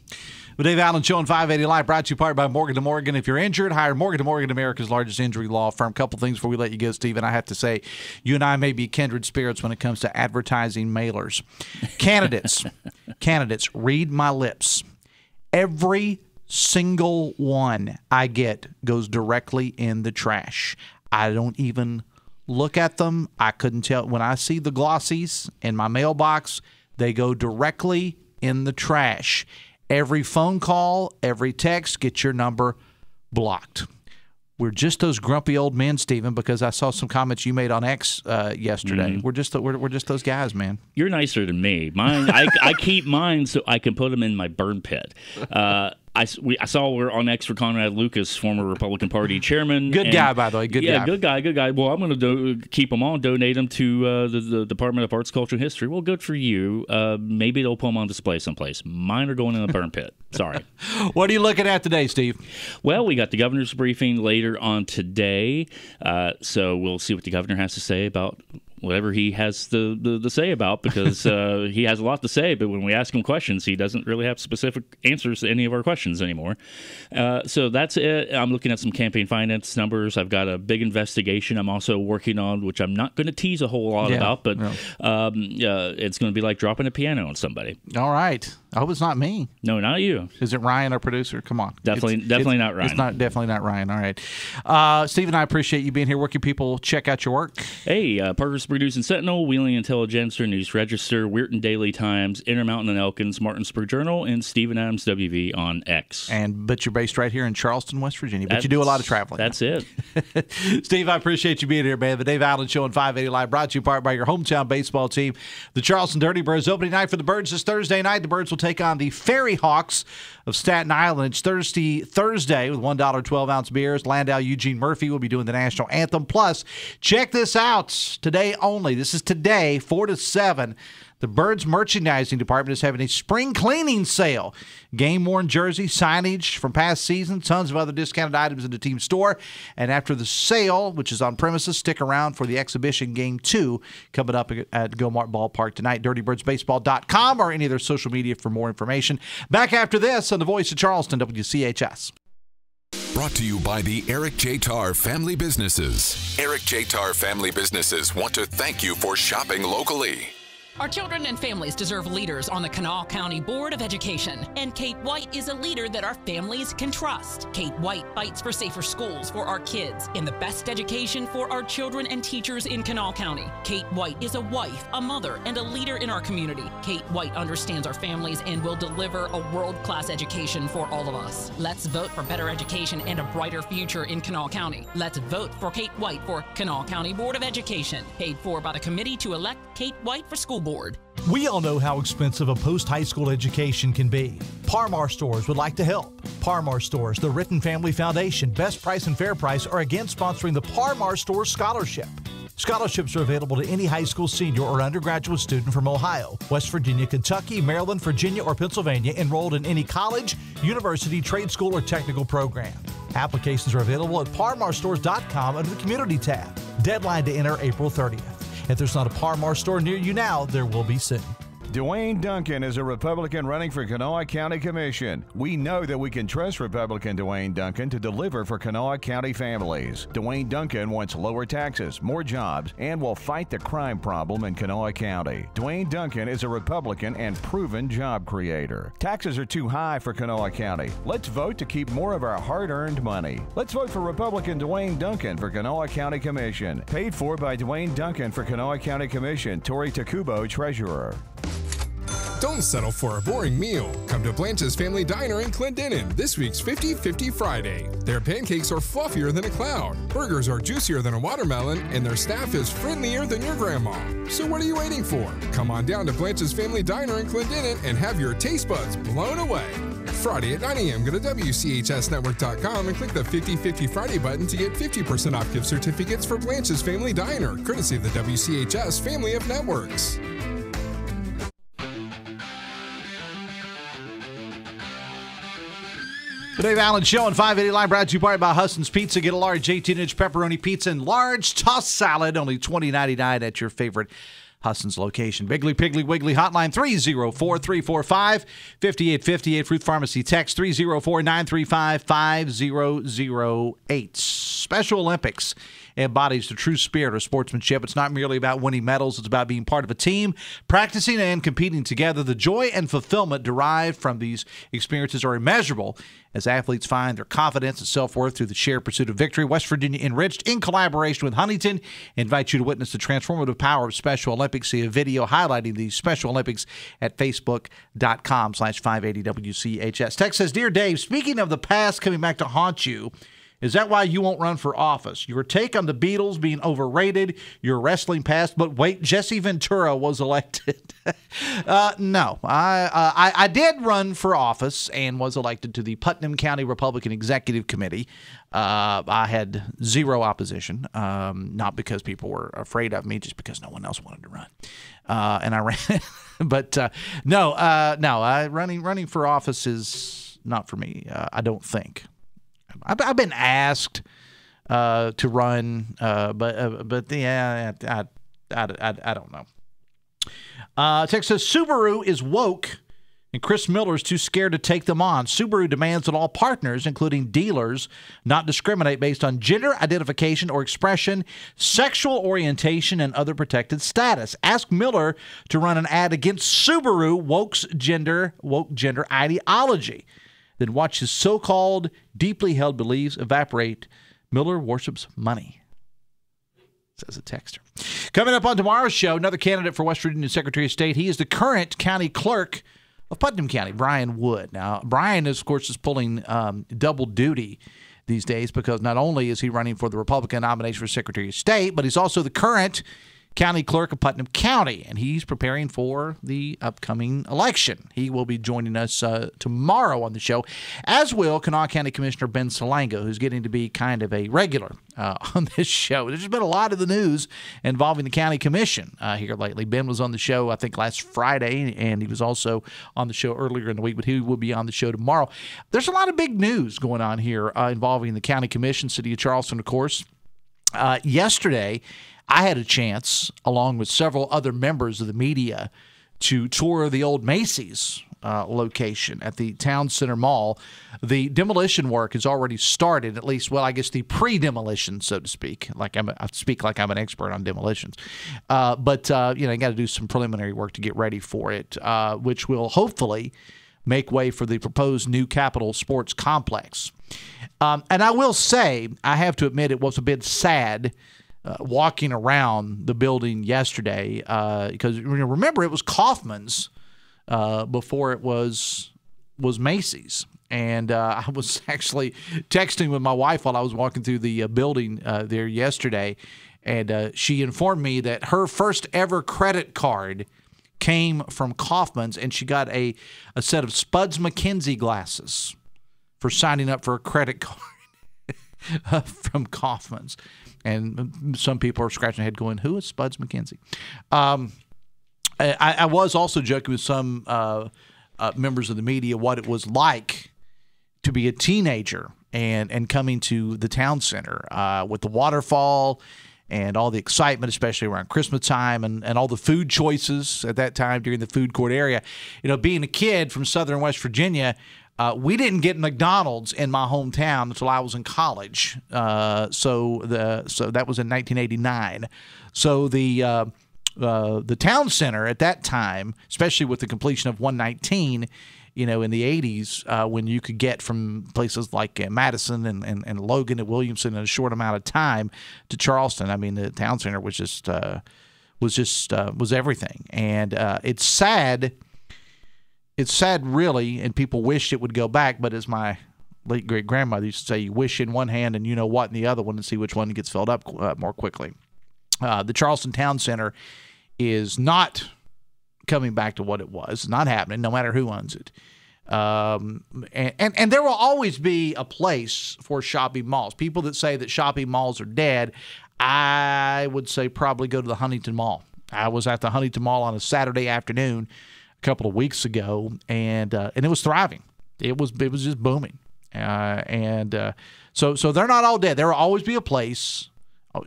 The Dave Allen Show on 580 Live, brought to you part by Morgan & Morgan. If you're injured, hire Morgan & Morgan, America's largest injury law firm. Couple things before we let you go, Stephen. I have to say, you and I may be kindred spirits when it comes to advertising mailers. Candidates, read my lips. Every single one I get goes directly in the trash. I don't even look at them. I couldn't tell. When I see the glossies in my mailbox, they go directly in the trash. Every phone call, every text, get your number blocked. We're just those grumpy old men, Stephen, because I saw some comments you made on X yesterday. We're just those guys, man. You're nicer than me. Mine, I keep mine so I can put them in my burn pit. I saw we're on X for Conrad Lucas, former Republican Party chairman. Good guy, by the way. Good guy. Good guy. Well, I'm going to keep them on, donate them to the Department of Arts, Culture, and History. Well, good for you. Maybe they'll put them on display someplace. Mine are going in the burn pit. Sorry. What are you looking at today, Steve? Well, we got the governor's briefing later on today, so we'll see what the governor has to say about whatever he has to say about, because he has a lot to say, but when we ask him questions, he doesn't really have specific answers to any of our questions anymore. So that's it. I'm looking at some campaign finance numbers. I've got a big investigation I'm also working on, which I'm not going to tease a whole lot about, but it's going to be like dropping a piano on somebody. All right. I hope it's not me. No, not you. Is it Ryan, our producer? Come on. Definitely not Ryan. It's definitely not Ryan. All right. Stephen, I appreciate you being here. Where can people check out your work? Hey, Parker's Producing Sentinel, Wheeling Intelligencer, News Register, Weirton Daily Times, Intermountain and Elkins, Martinsburg Journal, and Stephen Adams WV on X. But you're based right here in Charleston, West Virginia. But you do a lot of traveling. That's it. Steve, I appreciate you being here, man. The Dave Allen Show on 580 Live brought to you part by your hometown baseball team, the Charleston Dirty Birds. Opening night for the Birds this Thursday night. The Birds will take on the Ferry Hawks of Staten Island. It's Thursday with $1 12-ounce beers. Landau Eugene Murphy will be doing the national anthem. Plus, check this out. Today only. This is today, 4 to 7. The Birds merchandising department is having a spring cleaning sale. Game-worn jersey, signage from past seasons, tons of other discounted items in the team store. And after the sale, which is on premises, stick around for the exhibition Game 2 coming up at Gomart Ballpark tonight. DirtyBirdsBaseball.com or any of their social media for more information. Back after this on the Voice of Charleston, WCHS. Brought to you by the Eric J. Tarr Family Businesses. Eric J. Tarr Family Businesses want to thank you for shopping locally. Our children and families deserve leaders on the Kanawha County Board of Education, and Kate White is a leader that our families can trust. Kate White fights for safer schools for our kids and the best education for our children and teachers in Kanawha County. Kate White is a wife, a mother, and a leader in our community. Kate White understands our families and will deliver a world-class education for all of us. Let's vote for better education and a brighter future in Kanawha County. Let's vote for Kate White for Kanawha County Board of Education, paid for by the committee to elect Kate White for school board. We all know how expensive a post-high school education can be. Parmar Stores would like to help. Parmar Stores, the Ritten Family Foundation, Best Price and Fair Price are again sponsoring the Parmar Stores Scholarship. Scholarships are available to any high school senior or undergraduate student from Ohio, West Virginia, Kentucky, Maryland, Virginia, or Pennsylvania enrolled in any college, university, trade school, or technical program. Applications are available at parmarstores.com under the Community tab. Deadline to enter April 30th. If there's not a Parmar store near you now, there will be soon. Dwayne Duncan is a Republican running for Kanawha County Commission. We know that we can trust Republican Dwayne Duncan to deliver for Kanawha County families. Dwayne Duncan wants lower taxes, more jobs, and will fight the crime problem in Kanawha County. Dwayne Duncan is a Republican and proven job creator. Taxes are too high for Kanawha County. Let's vote to keep more of our hard-earned money. Let's vote for Republican Dwayne Duncan for Kanawha County Commission. Paid for by Dwayne Duncan for Kanawha County Commission. Tori Takubo, Treasurer. Don't settle for a boring meal. Come to Blanche's Family Diner in Clendenin this week's 50-50 Friday. Their pancakes are fluffier than a cloud, burgers are juicier than a watermelon, and their staff is friendlier than your grandma. So what are you waiting for? Come on down to Blanche's Family Diner in Clendenin and have your taste buds blown away. Friday at 9 a.m. Go to WCHSnetwork.com and click the 50-50 Friday button to get 50% off gift certificates for Blanche's Family Diner, courtesy of the WCHS family of networks. The Dave Allen Show on 580 Live, brought to you by Huston's Pizza. Get a large 18-inch pepperoni pizza and large tossed salad, only $20.99 at your favorite Huston's location. Biggly Piggly Wiggly hotline 304-345-5858. Fruit Pharmacy text 304-935-5008. Special Olympics embodies the true spirit of sportsmanship. It's not merely about winning medals. It's about being part of a team, practicing and competing together. The joy and fulfillment derived from these experiences are immeasurable as athletes find their confidence and self-worth through the shared pursuit of victory. West Virginia Enriched, in collaboration with Huntington, invites you to witness the transformative power of Special Olympics. See a video highlighting the Special Olympics at facebook.com/580WCHS. Text says, Dear Dave, speaking of the past coming back to haunt you, is that why you won't run for office? Your take on the Beatles being overrated, your wrestling past, but wait, Jesse Ventura was elected. No, I did run for office and was elected to the Putnam County Republican Executive Committee. I had zero opposition, not because people were afraid of me, just because no one else wanted to run. And I ran, but running for office is not for me. I don't think. I've been asked to run, but yeah, I don't know. Text says, Subaru is woke and Chris Miller is too scared to take them on. Subaru demands that all partners, including dealers, not discriminate based on gender identification or expression, sexual orientation, and other protected status. Ask Miller to run an ad against Subaru woke gender ideology. Then watch his so-called deeply held beliefs evaporate. Miller worships money, says a texter. Coming up on tomorrow's show, another candidate for West Virginia Secretary of State. He is the current county clerk of Putnam County, Brian Wood. Now, Brian, of course, is pulling double duty these days because not only is he running for the Republican nomination for Secretary of State, but he's also the current county clerk of Putnam County, and he's preparing for the upcoming election. He will be joining us tomorrow on the show, as will Kanawha County Commissioner Ben Salango, who's getting to be kind of a regular on this show. There's been a lot of the news involving the county commission here lately. Ben was on the show, I think, last Friday, and he was also on the show earlier in the week, but he will be on the show tomorrow. There's a lot of big news going on here involving the county commission, City of Charleston, of course. Yesterday, I had a chance, along with several other members of the media, to tour the old Macy's location at the Town Center Mall. The demolition work has already started, at least, well, I guess the pre-demolition, so to speak. I speak like I'm an expert on demolitions. But you got to do some preliminary work to get ready for it, which will hopefully make way for the proposed new Capitol Sports Complex. And I will say, I have to admit, it was a bit sad walking around the building yesterday because remember it was Kaufman's before it was Macy's, and I was actually texting with my wife while I was walking through the building there yesterday, and she informed me that her first ever credit card came from Kaufman's, and she got a set of Spuds MacKenzie glasses for signing up for a credit card from Kaufman's. And some people are scratching their head going, who is Spuds MacKenzie? I was also joking with some members of the media what it was like to be a teenager and coming to the town center with the waterfall and all the excitement, especially around Christmas time and all the food choices at that time during the food court area. Being a kid from southern West Virginia, we didn't get McDonald's in my hometown until I was in college. So that was in 1989. So the town center at that time, especially with the completion of 119, in the 80s, when you could get from places like Madison and Logan and Williamson in a short amount of time to Charleston. I mean, the town center was everything, and it's sad. It's sad, really, and people wish it would go back, but as my late great-grandmother used to say, you wish in one hand and you know what in the other one and see which one gets filled up more quickly. The Charleston Town Center is not coming back to what it was. It's not happening, no matter who owns it. And there will always be a place for shopping malls. People that say that shopping malls are dead, I would say probably go to the Huntington Mall. I was at the Huntington Mall on a Saturday afternoon couple of weeks ago, and it was thriving. It was just booming, so they're not all dead. There will always be a place,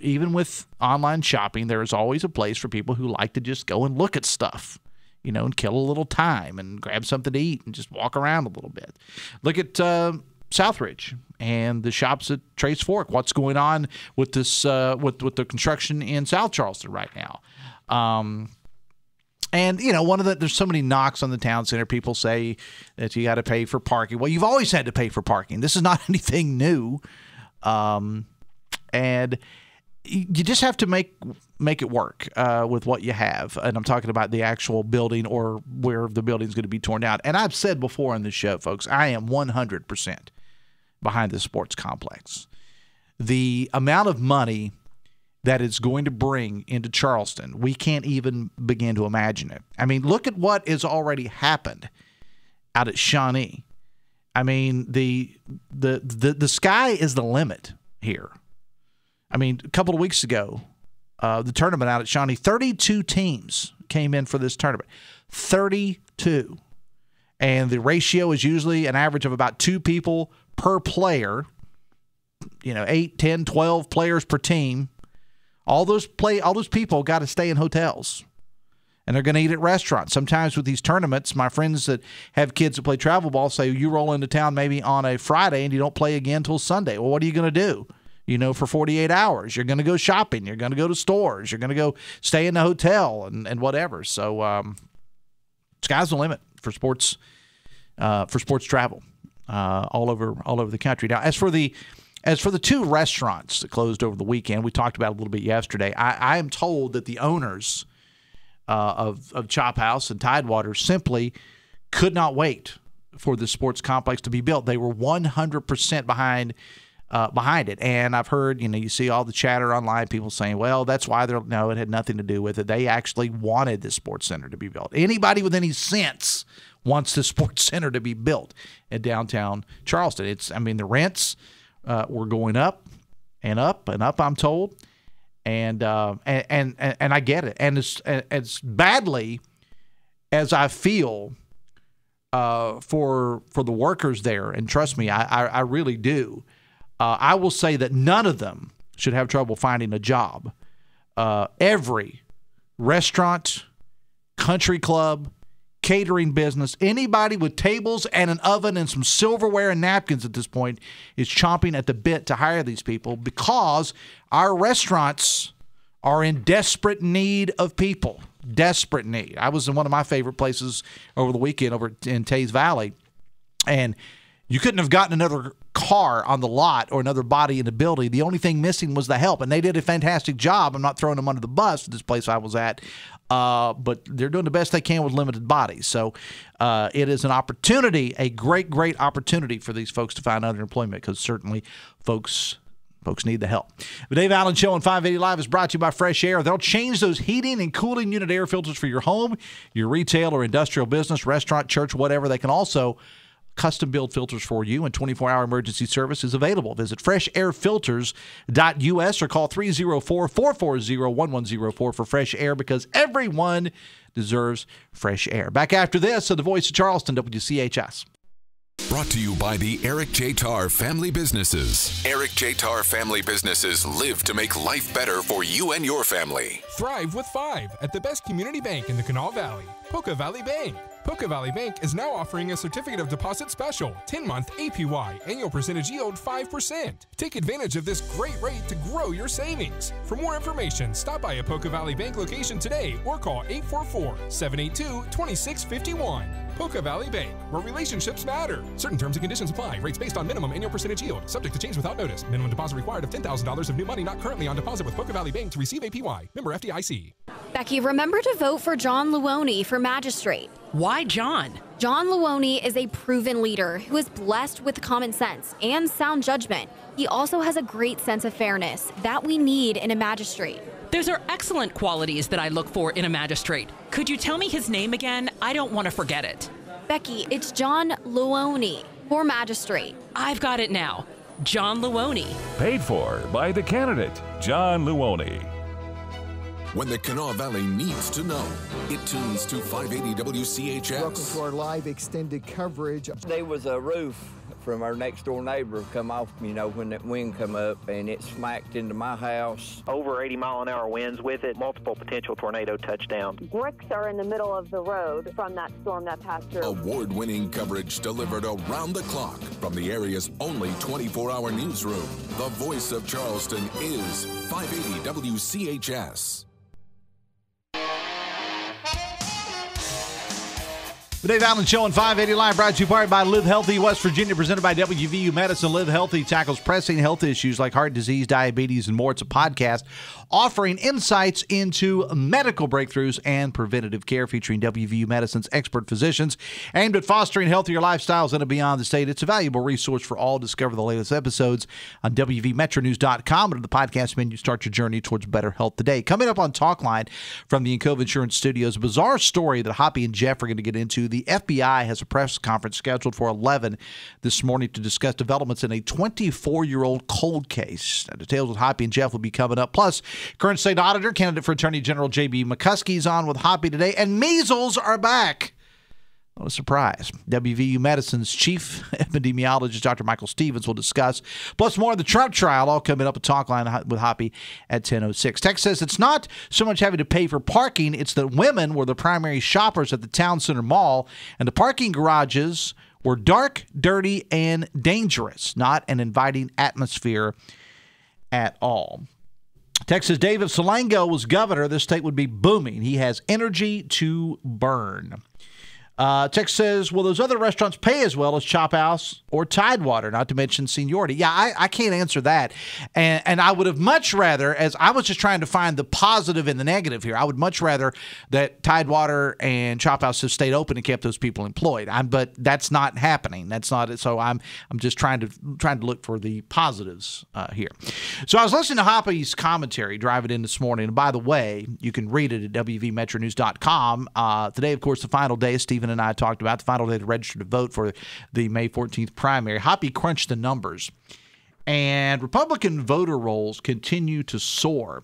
even with online shopping. There is always a place for people who like to just go and look at stuff, and kill a little time and grab something to eat and just walk around a little bit. Look at Southridge and the shops at Trace Fork. What's going on with this with the construction in South Charleston right now? And, there's so many knocks on the town center. People say that you got to pay for parking. Well, you've always had to pay for parking. This is not anything new. And you just have to make it work with what you have. And I'm talking about the actual building or where the building is going to be torn down. And I've said before on this show, folks, I am 100% behind the sports complex. The amount of money that it's going to bring into Charleston, we can't even begin to imagine it. I mean, look at what has already happened out at Shawnee. I mean, the sky is the limit here. I mean, a couple of weeks ago, the tournament out at Shawnee, 32 teams came in for this tournament. 32. And the ratio is usually an average of about 2 people per player, 8, 10, 12 players per team. All those people got to stay in hotels. And they're going to eat at restaurants. Sometimes with these tournaments, my friends that have kids that play travel ball say you roll into town maybe on a Friday and you don't play again until Sunday. Well, what are you going to do? For 48 hours. You're going to go shopping. You're going to go to stores. You're going to go stay in the hotel and whatever. So sky's the limit for sports travel all over the country. Now, as for the 2 restaurants that closed over the weekend, we talked about it a little bit yesterday. I am told that the owners of Chop House and Tidewater simply could not wait for the sports complex to be built. They were 100% behind it. And I've heard, you see all the chatter online, people saying, well, that's why no, it had nothing to do with it. They actually wanted the sports center to be built. Anybody with any sense wants the sports center to be built in downtown Charleston. The rents were going up and up and up, I'm told. And I get it. And as badly as I feel for the workers there, and trust me, I really do, I will say that none of them should have trouble finding a job. Every restaurant, country club, catering business, anybody with tables and an oven and some silverware and napkins at this point is chomping at the bit to hire these people because our restaurants are in desperate need of people. Desperate need. I was in one of my favorite places over the weekend over in Tays Valley, and you couldn't have gotten another car on the lot or another body in the building. The only thing missing was the help, and they did a fantastic job. I'm not throwing them under the bus at this place I was at, but they're doing the best they can with limited bodies. So it is an opportunity, a great, great opportunity for these folks to find other employment because certainly folks need the help. The Dave Allen Show on 580 Live is brought to you by Fresh Air. They'll change those heating and cooling unit air filters for your home, your retail or industrial business, restaurant, church, whatever. They can also custom-build filters for you, and 24-hour emergency service is available. Visit freshairfilters.us or call 304-440-1104 for Fresh Air because everyone deserves fresh air. Back after this on the Voice of Charleston, WCHS. Brought to you by the Eric J. Tarr Family Businesses. Eric J. Tarr Family Businesses live to make life better for you and your family. Thrive with 5 at the best community bank in the Kanawha Valley, Poca Valley Bank. Poca Valley Bank is now offering a certificate of deposit special, 10-month APY, annual percentage yield 5%. Take advantage of this great rate to grow your savings. For more information, stop by a Poca Valley Bank location today or call 844-782-2651. Poca Valley Bank, where relationships matter. Certain terms and conditions apply. Rates based on minimum annual percentage yield. Subject to change without notice. Minimum deposit required of $10,000 of new money not currently on deposit with Poca Valley Bank to receive APY. Member FDIC. Becky, remember to vote for John Luone for magistrate. Why John? John Luone is a proven leader who is blessed with common sense and sound judgment. He also has a great sense of fairness that we need in a magistrate. Those are excellent qualities that I look for in a magistrate. Could you tell me his name again? I don't want to forget it. Becky, it's John Luone for magistrate. I've got it now. John Luone. Paid for by the candidate, John Luone. When the Kanawha Valley needs to know, it tunes to 580 WCHS. Welcome to our live extended coverage. There was a roof from our next door neighbor come off, when that wind come up, and it smacked into my house. Over 80-mile-an-hour winds with it, multiple potential tornado touchdowns. Bricks are in the middle of the road from that storm that passed through. Award-winning coverage delivered around the clock from the area's only 24-hour newsroom. The Voice of Charleston is 580 WCHS. The Dave Allen Show on 580 Live, brought to you by Live Healthy West Virginia, presented by WVU Medicine. Live Healthy tackles pressing health issues like heart disease, diabetes, and more. It's a podcast offering insights into medical breakthroughs and preventative care, featuring WVU Medicine's expert physicians aimed at fostering healthier lifestyles in and beyond the state. It's a valuable resource for all. Discover the latest episodes on WVMetroNews.com. Under the podcast menu, start your journey towards better health today. Coming up on Talkline from the Encove Insurance Studios, a bizarre story that Hoppy and Jeff are going to get into. The FBI has a press conference scheduled for 11 this morning to discuss developments in a 24-year-old cold case. Now, details with Hoppy and Jeff will be coming up. Plus, current state auditor, candidate for Attorney General J.B. McCuskey is on with Hoppy today, and measles are back. What a surprise. WVU Medicine's chief epidemiologist, Dr. Michael Stevens, will discuss. Plus more of the Trump trial, all coming up a talk line with Hoppy at 10:06. Text says it's not so much having to pay for parking, it's that women were the primary shoppers at the Town Center Mall, and the parking garages were dark, dirty, and dangerous, not an inviting atmosphere at all. Text says David Salango was governor, this state would be booming. He has energy to burn. Text says, will those other restaurants pay as well as Chop House or Tidewater, not to mention seniority? Yeah, I can't answer that. And I would have much rather, as I was just trying to find the positive and the negative here, I would much rather that Tidewater and Chop House have stayed open and kept those people employed. But that's not happening. That's not it. So I'm just trying to look for the positives here. So I was listening to Hoppy's commentary driving in this morning. And by the way, you can read it at WVMetroNews.com. Today, of course, the final day, Stephen and I talked about the final day to register to vote for the May 14th primary. Hoppy crunched the numbers, and Republican voter rolls continue to soar,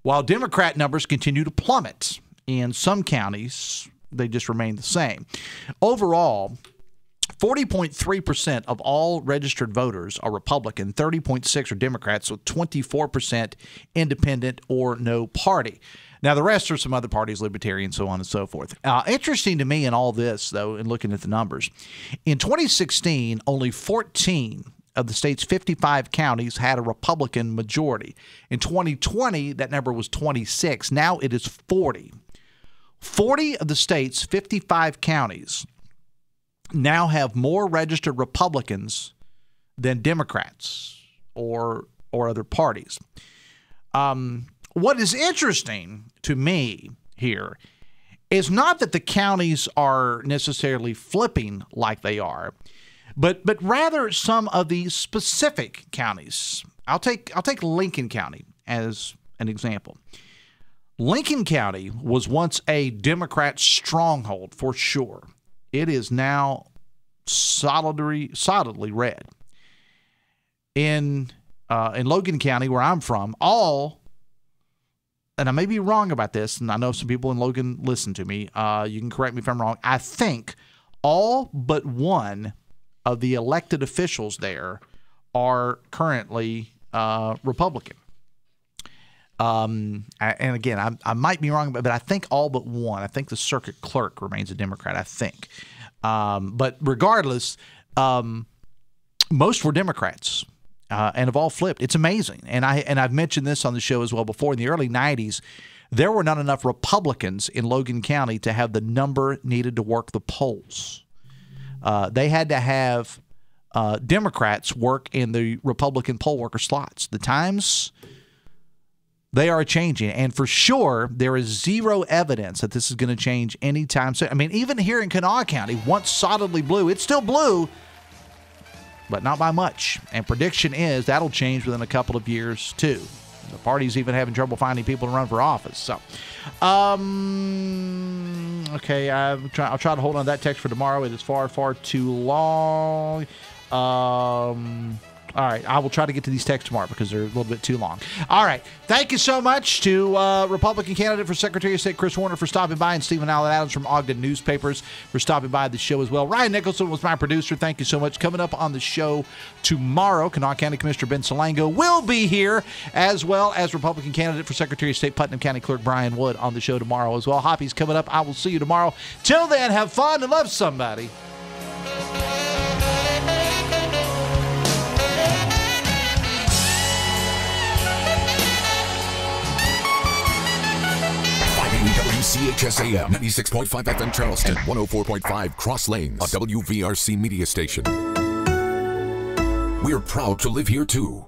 while Democrat numbers continue to plummet. In some counties, they just remain the same. Overall, 40.3% of all registered voters are Republican, 30.6% are Democrats, with 24% independent or no party. Now, the rest are some other parties, Libertarian, so on and so forth. Interesting to me in all this, though, in looking at the numbers, in 2016, only 14 of the state's 55 counties had a Republican majority. In 2020, that number was 26. Now it is 40. 40 of the state's 55 counties now have more registered Republicans than Democrats or other parties. What is interesting to me here is not that the counties are necessarily flipping like they are, but rather some of the specific counties. I'll take Lincoln County as an example. Lincoln County was once a Democrat stronghold for sure. It is now solidly red. In Logan County, where I'm from, and I may be wrong about this, and I know some people in Logan listen to me. You can correct me if I'm wrong. I think all but one of the elected officials there are currently Republican. And again, I might be wrong, but I think all but one. I think the circuit clerk remains a Democrat, I think. But regardless, most were Democrats. And have all flipped. It's amazing. And I've mentioned this on the show as well before. In the early 90s, there were not enough Republicans in Logan County to have the number needed to work the polls. They had to have Democrats work in the Republican poll worker slots. The times, they are changing. And for sure, there is zero evidence that this is going to change anytime soon. I mean, even here in Kanawha County, once solidly blue, it's still blue, but not by much. And prediction is that'll change within a couple of years, too. The party's even having trouble finding people to run for office. So, okay, I'll try to hold on to that text for tomorrow. It is far, far too long. All right, I will try to get to these texts tomorrow because they're a little bit too long. All right, thank you so much to Republican candidate for Secretary of State Kris Warner for stopping by, and Stephen Allen Adams from Ogden Newspapers for stopping by the show as well. Ryan Nicholson was my producer. Thank you so much. Coming up on the show tomorrow, Kanawha County Commissioner Ben Salango will be here, as well as Republican candidate for Secretary of State Putnam County Clerk Brian Wood on the show tomorrow as well. Hoppy's coming up. I will see you tomorrow. Till then, have fun and love somebody. WCHS AM 96.5 FM Charleston, 104.5 Cross Lanes, a WVRC media station. We're proud to live here too.